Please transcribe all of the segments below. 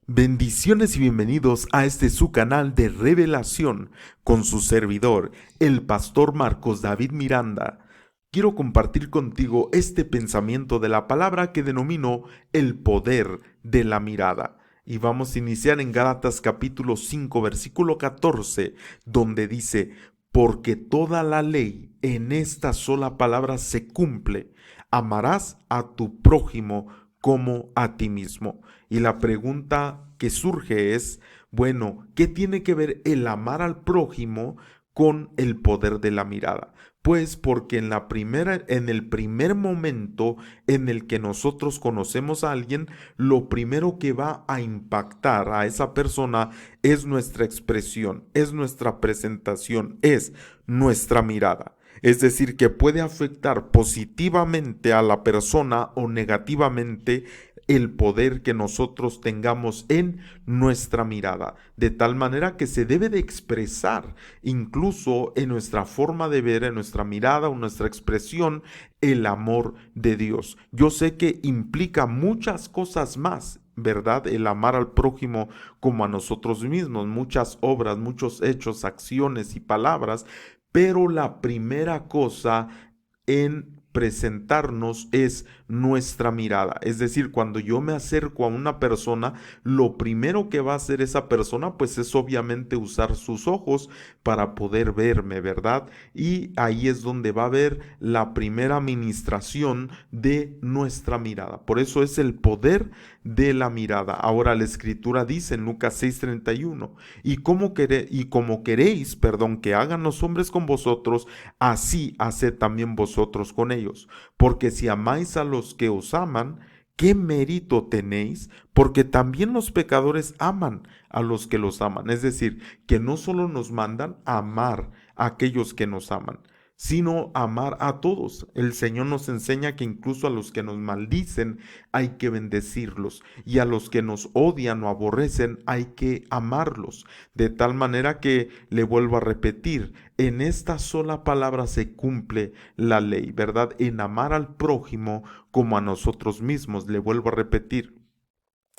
Bendiciones y bienvenidos a este su canal de revelación con su servidor, el pastor Marcos David Miranda. Quiero compartir contigo este pensamiento de la palabra que denomino el poder de la mirada. Y vamos a iniciar en Gálatas capítulo 5 versículo 14, donde dice: porque toda la ley en esta sola palabra se cumple: amarás a tu prójimo como a ti mismo. Y la pregunta que surge es, bueno, ¿qué tiene que ver el amar al prójimo con el poder de la mirada? Pues porque en el primer momento en el que nosotros conocemos a alguien, lo primero que va a impactar a esa persona es nuestra expresión, es nuestra presentación, es nuestra mirada. Es decir, que puede afectar positivamente a la persona o negativamente el poder que nosotros tengamos en nuestra mirada, de tal manera que se debe de expresar incluso en nuestra forma de ver, en nuestra mirada o nuestra expresión, el amor de Dios. Yo sé que implica muchas cosas más, ¿verdad? El amar al prójimo como a nosotros mismos, muchas obras, muchos hechos, acciones y palabras, pero la primera cosa en presentarnos es nuestra mirada. Es decir, cuando yo me acerco a una persona, lo primero que va a hacer esa persona pues es obviamente usar sus ojos para poder verme, ¿verdad? Y ahí es donde va a haber la primera ministración de nuestra mirada. Por eso es el poder de la mirada. Ahora la escritura dice en Lucas 6:31: y como queréis, perdón, que hagan los hombres con vosotros, así haced también vosotros con ellos. Porque si amáis a los que os aman, ¿qué mérito tenéis? Porque también los pecadores aman a los que los aman. Es decir, que no solo nos mandan a amar a aquellos que nos aman, sino amar a todos. El Señor nos enseña que incluso a los que nos maldicen hay que bendecirlos, y a los que nos odian o aborrecen hay que amarlos. De tal manera que, le vuelvo a repetir, en esta sola palabra se cumple la ley, ¿verdad? En amar al prójimo como a nosotros mismos. Le vuelvo a repetir,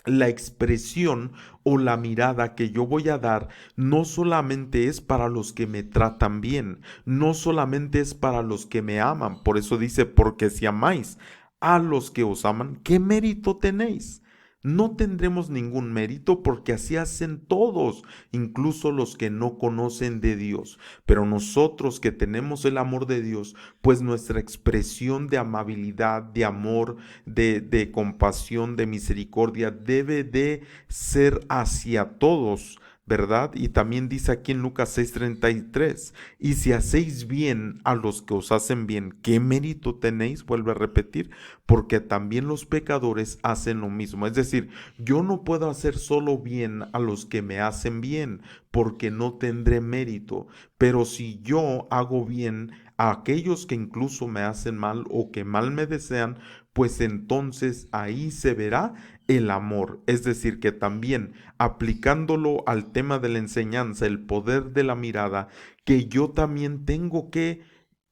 la expresión o la mirada que yo voy a dar no solamente es para los que me tratan bien, no solamente es para los que me aman. Por eso dice: porque si amáis a los que os aman, ¿qué mérito tenéis? No tendremos ningún mérito, porque así hacen todos, incluso los que no conocen de Dios. Pero nosotros que tenemos el amor de Dios, pues nuestra expresión de amabilidad, de amor, de compasión, de misericordia, debe de ser hacia todos, ¿verdad? Y también dice aquí en Lucas 6:33: y si hacéis bien a los que os hacen bien, ¿qué mérito tenéis? Vuelve a repetir: porque también los pecadores hacen lo mismo. Es decir, yo no puedo hacer solo bien a los que me hacen bien, porque no tendré mérito. Pero si yo hago bien a aquellos que incluso me hacen mal o que mal me desean, pues entonces ahí se verá el amor. Es decir, que también aplicándolo al tema de la enseñanza, el poder de la mirada, que yo también tengo que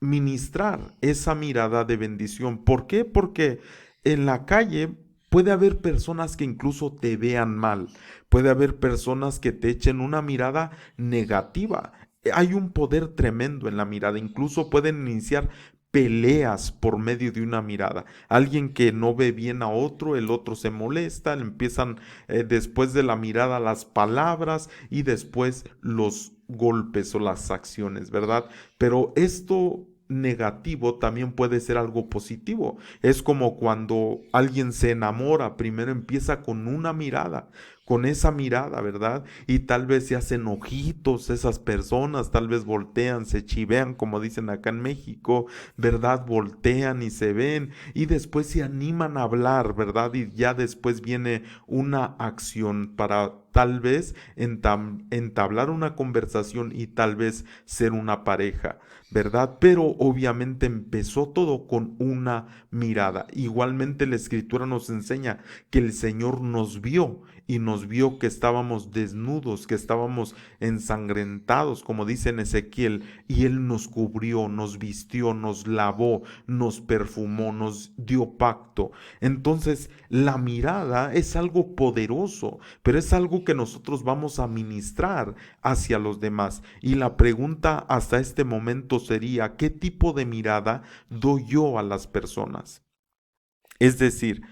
ministrar esa mirada de bendición. ¿Por qué? Porque en la calle puede haber personas que incluso te vean mal, puede haber personas que te echen una mirada negativa. Hay un poder tremendo en la mirada, incluso pueden iniciar peleas por medio de una mirada. Alguien que no ve bien a otro, el otro se molesta, le empiezan después de la mirada las palabras y después los golpes o las acciones, ¿verdad? Pero esto negativo también puede ser algo positivo. Es como cuando alguien se enamora, primero empieza con una mirada, con esa mirada, ¿verdad? Y tal vez se hacen ojitos esas personas, tal vez voltean, se chivean, como dicen acá en México, ¿verdad? Voltean y se ven y después se animan a hablar, ¿verdad? Y ya después viene una acción para tal vez entablar una conversación y tal vez ser una pareja, ¿verdad? Pero obviamente empezó todo con una mirada. Igualmente la escritura nos enseña que el Señor nos vio y nos vio que estábamos desnudos, que estábamos ensangrentados, como dice en Ezequiel, y Él nos cubrió, nos vistió, nos lavó, nos perfumó, nos dio pacto. Entonces, la mirada es algo poderoso, pero es algo que nosotros vamos a ministrar hacia los demás. Y la pregunta hasta este momento sería, ¿qué tipo de mirada doy yo a las personas? Es decir,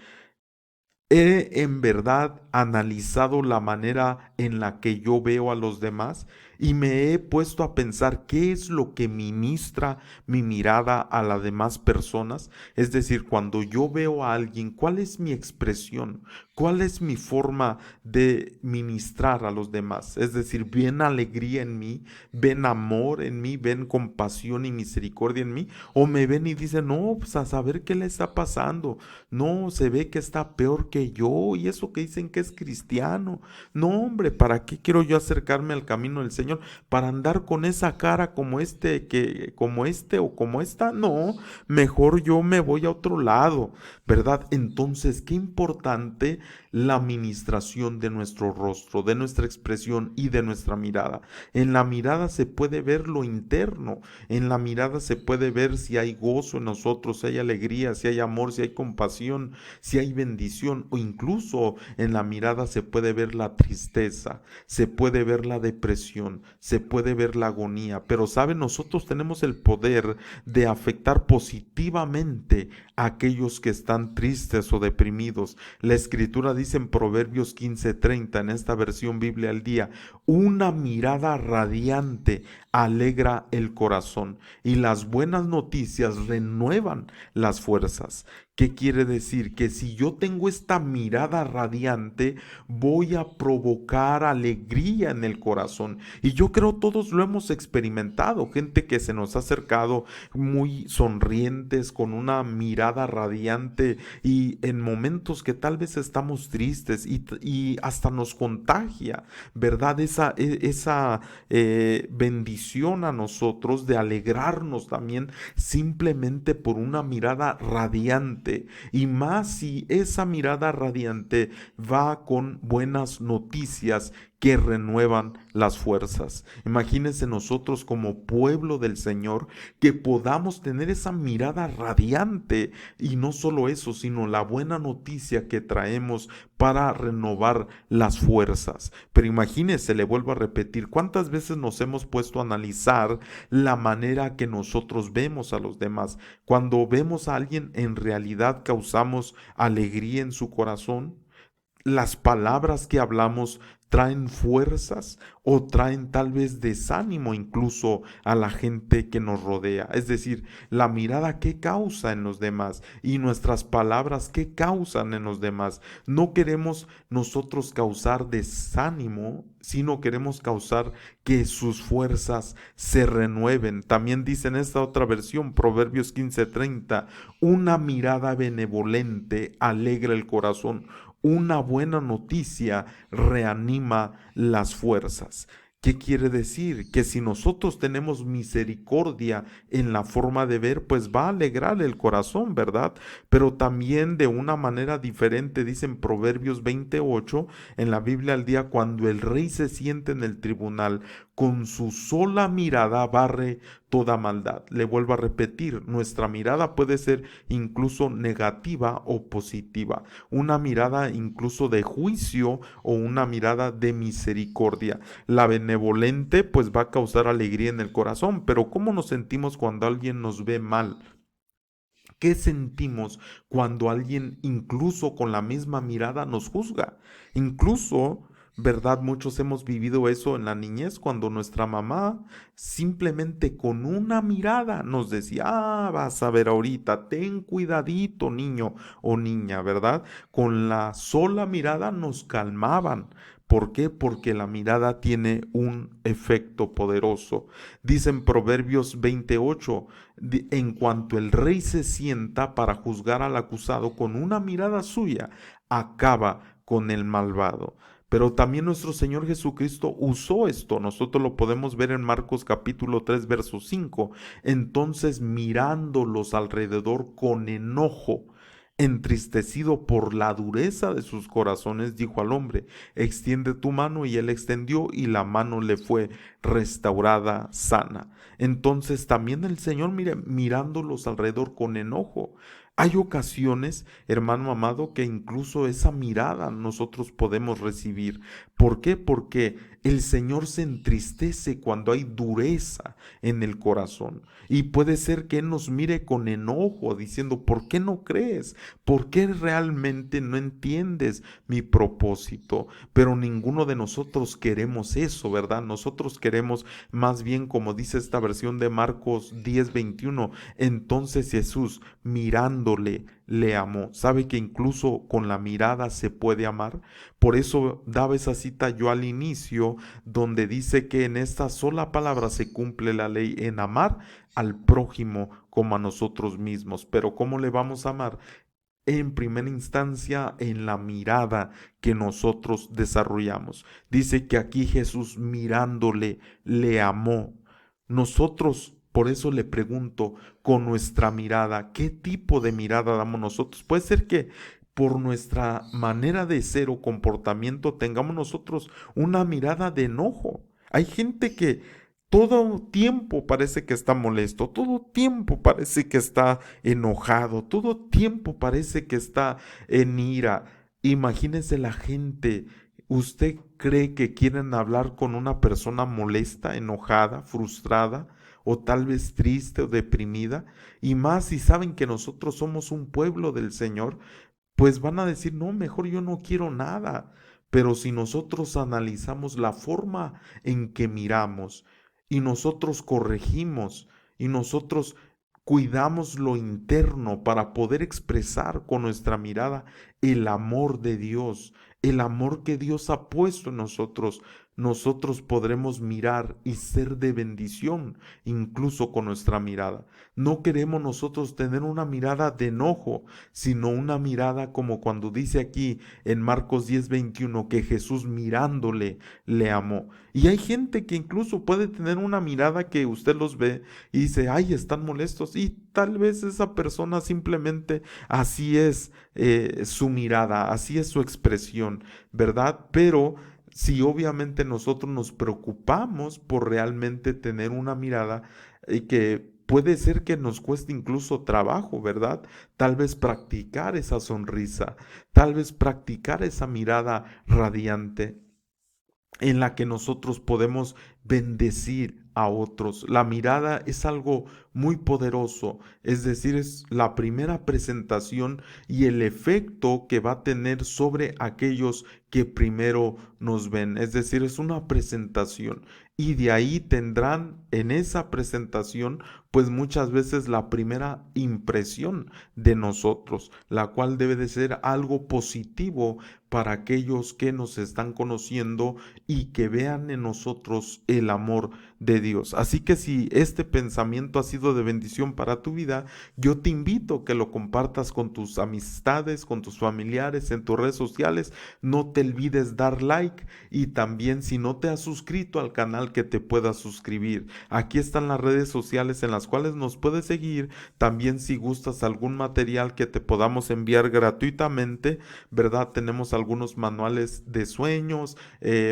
¿he en verdad analizado la manera en la que yo veo a los demás? Y me he puesto a pensar qué es lo que ministra mi mirada a las demás personas. Es decir, cuando yo veo a alguien, ¿cuál es mi expresión? ¿Cuál es mi forma de ministrar a los demás? Es decir, ¿ven alegría en mí? ¿Ven amor en mí? ¿Ven compasión y misericordia en mí? ¿O me ven y dicen, no, pues a saber qué le está pasando? No, se ve que está peor que yo y eso que dicen que es cristiano. No, hombre, ¿para qué quiero yo acercarme al camino del Señor? ¿Para andar con esa cara como como este o como esta? No, mejor yo me voy a otro lado, ¿verdad? Entonces, qué importante la administración de nuestro rostro, de nuestra expresión y de nuestra mirada. En la mirada se puede ver lo interno, en la mirada se puede ver si hay gozo en nosotros, si hay alegría, si hay amor, si hay compasión, si hay bendición, o incluso en la mirada se puede ver la tristeza, se puede ver la depresión, se puede ver la agonía. Pero saben, nosotros tenemos el poder de afectar positivamente a aquellos que están tristes o deprimidos. La escritura dice en Proverbios 15:30, en esta versión Biblia al día, una mirada radiante alegra el corazón y las buenas noticias renuevan las fuerzas. ¿Qué quiere decir? Que si yo tengo esta mirada radiante, voy a provocar alegría en el corazón. Y yo creo todos lo hemos experimentado, gente que se nos ha acercado muy sonrientes, con una mirada radiante y en momentos que tal vez estamos tristes y hasta nos contagia, ¿verdad? Esa bendición a nosotros de alegrarnos también simplemente por una mirada radiante, y más si esa mirada radiante va con buenas noticias que renuevan las fuerzas. Imagínense nosotros como pueblo del Señor que podamos tener esa mirada radiante, y no solo eso, sino la buena noticia que traemos para renovar las fuerzas. Pero imagínense, le vuelvo a repetir, ¿cuántas veces nos hemos puesto a analizar la manera que nosotros vemos a los demás? Cuando vemos a alguien, ¿en realidad causamos alegría en su corazón? ¿Las palabras que hablamos traen fuerzas o traen tal vez desánimo incluso a la gente que nos rodea? Es decir, la mirada qué causa en los demás y nuestras palabras qué causan en los demás. No queremos nosotros causar desánimo, sino queremos causar que sus fuerzas se renueven. También dice en esta otra versión, Proverbios 15:30, una mirada benevolente alegra el corazón, una buena noticia reanima las fuerzas. ¿Qué quiere decir? Que si nosotros tenemos misericordia en la forma de ver, pues va a alegrar el corazón, ¿verdad? Pero también de una manera diferente, dicen Proverbios 28, en la Biblia al día, cuando el rey se siente en el tribunal, con su sola mirada barre toda maldad. Le vuelvo a repetir, nuestra mirada puede ser incluso negativa o positiva, una mirada incluso de juicio o una mirada de misericordia. La benevolente pues va a causar alegría en el corazón, pero ¿cómo nos sentimos cuando alguien nos ve mal? ¿Qué sentimos cuando alguien incluso con la misma mirada nos juzga? Incluso, ¿verdad? Muchos hemos vivido eso en la niñez cuando nuestra mamá simplemente con una mirada nos decía, vas a ver ahorita, ten cuidadito niño o niña, ¿verdad? Con la sola mirada nos calmaban. ¿Por qué? Porque la mirada tiene un efecto poderoso. Dicen Proverbios 28, en cuanto el rey se sienta para juzgar al acusado, con una mirada suya acaba con el malvado. Pero también nuestro Señor Jesucristo usó esto. Nosotros lo podemos ver en Marcos capítulo 3, verso 5. Entonces, mirándolos alrededor con enojo, entristecido por la dureza de sus corazones, dijo al hombre: extiende tu mano, y él extendió, y la mano le fue restaurada sana. Entonces también el Señor, mire, mirándolos alrededor con enojo. Hay ocasiones, hermano amado, que incluso esa mirada nosotros podemos recibir. ¿Por qué? Porque el Señor se entristece cuando hay dureza en el corazón. Y puede ser que Él nos mire con enojo, diciendo: ¿por qué no crees? ¿Por qué realmente no entiendes mi propósito? Pero ninguno de nosotros queremos eso, ¿verdad? Nosotros queremos más bien, como dice esta versión de Marcos 10:21, entonces Jesús, mirándole, le amó. ¿Sabe que incluso con la mirada se puede amar? Por eso daba esa cita yo al inicio, donde dice que en esta sola palabra se cumple la ley, en amar al prójimo como a nosotros mismos. Pero ¿cómo le vamos a amar? En primera instancia, en la mirada que nosotros desarrollamos. Dice que aquí Jesús, mirándole, le amó. Nosotros, por eso le pregunto, con nuestra mirada, ¿qué tipo de mirada damos nosotros? Puede ser que por nuestra manera de ser o comportamiento tengamos nosotros una mirada de enojo. Hay gente que todo tiempo parece que está molesto, todo tiempo parece que está enojado, todo tiempo parece que está en ira. Imagínese la gente. ¿Usted cree que quieren hablar con una persona molesta, enojada, frustrada, o tal vez triste o deprimida? Y más si saben que nosotros somos un pueblo del Señor, pues van a decir: no, mejor yo no quiero nada. Pero si nosotros analizamos la forma en que miramos, y nosotros corregimos, y nosotros cuidamos lo interno para poder expresar con nuestra mirada el amor de Dios, el amor que Dios ha puesto en nosotros, nosotros podremos mirar y ser de bendición incluso con nuestra mirada. No queremos nosotros tener una mirada de enojo, sino una mirada como cuando dice aquí en Marcos 10:21, que Jesús, mirándole, le amó. Y hay gente que incluso puede tener una mirada que usted los ve y dice: ay, están molestos, y tal vez esa persona simplemente así es su mirada, así es su expresión, ¿verdad? Pero si obviamente nosotros nos preocupamos por realmente tener una mirada que puede ser que nos cueste incluso trabajo, ¿verdad? Tal vez practicar esa sonrisa, tal vez practicar esa mirada radiante en la que nosotros podemos bendecir a otros. La mirada es algo muy poderoso, es decir, es la primera presentación y el efecto que va a tener sobre aquellos que primero nos ven. Es decir, es una presentación, y de ahí tendrán en esa presentación pues muchas veces la primera impresión de nosotros, la cual debe de ser algo positivo para aquellos que nos están conociendo y que vean en nosotros el amor de Dios. Así que si este pensamiento ha sido de bendición para tu vida, yo te invito a que lo compartas con tus amistades, con tus familiares, en tus redes sociales. No te olvides dar like, y también, si no te has suscrito al canal, que te puedas suscribir. Aquí están las redes sociales en las cuales nos puedes seguir. También, si gustas algún material que te podamos enviar gratuitamente, ¿verdad? Tenemos algunos manuales de sueños,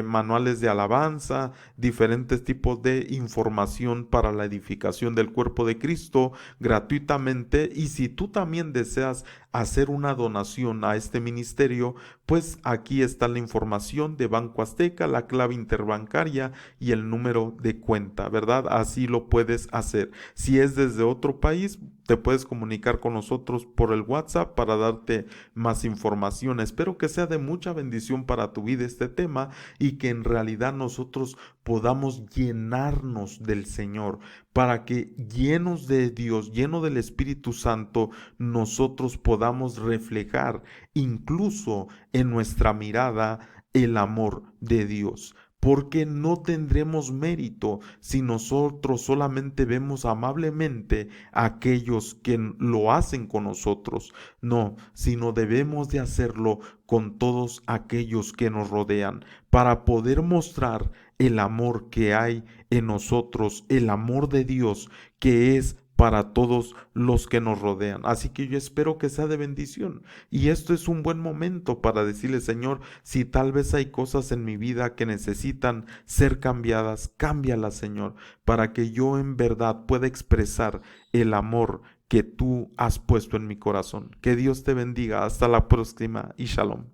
manuales de alabanza, diferentes tipos de información para la edificación del cuerpo de Cristo gratuitamente. Y si tú también deseas hacer una donación a este ministerio, pues aquí está la información de Banco Azteca, la clave interbancaria y el número de cuenta, ¿verdad? Así lo puedes hacer. Si es desde otro país, te puedes comunicar con nosotros por el WhatsApp para darte más información. Espero que sea de mucha bendición para tu vida este tema, y que en realidad nosotros podamos llenarnos del Señor, para que llenos de Dios, lleno del Espíritu Santo, nosotros podamos reflejar incluso en nuestra mirada el amor de Dios. Porque no tendremos mérito si nosotros solamente vemos amablemente a aquellos que lo hacen con nosotros. No, sino debemos de hacerlo con todos aquellos que nos rodean, para poder mostrar el amor que hay en nosotros, el amor de Dios que es para todos los que nos rodean. Así que yo espero que sea de bendición. Y esto es un buen momento para decirle, Señor, si tal vez hay cosas en mi vida que necesitan ser cambiadas, cámbialas, Señor, para que yo en verdad pueda expresar el amor que tú has puesto en mi corazón. Que Dios te bendiga. Hasta la próxima y shalom.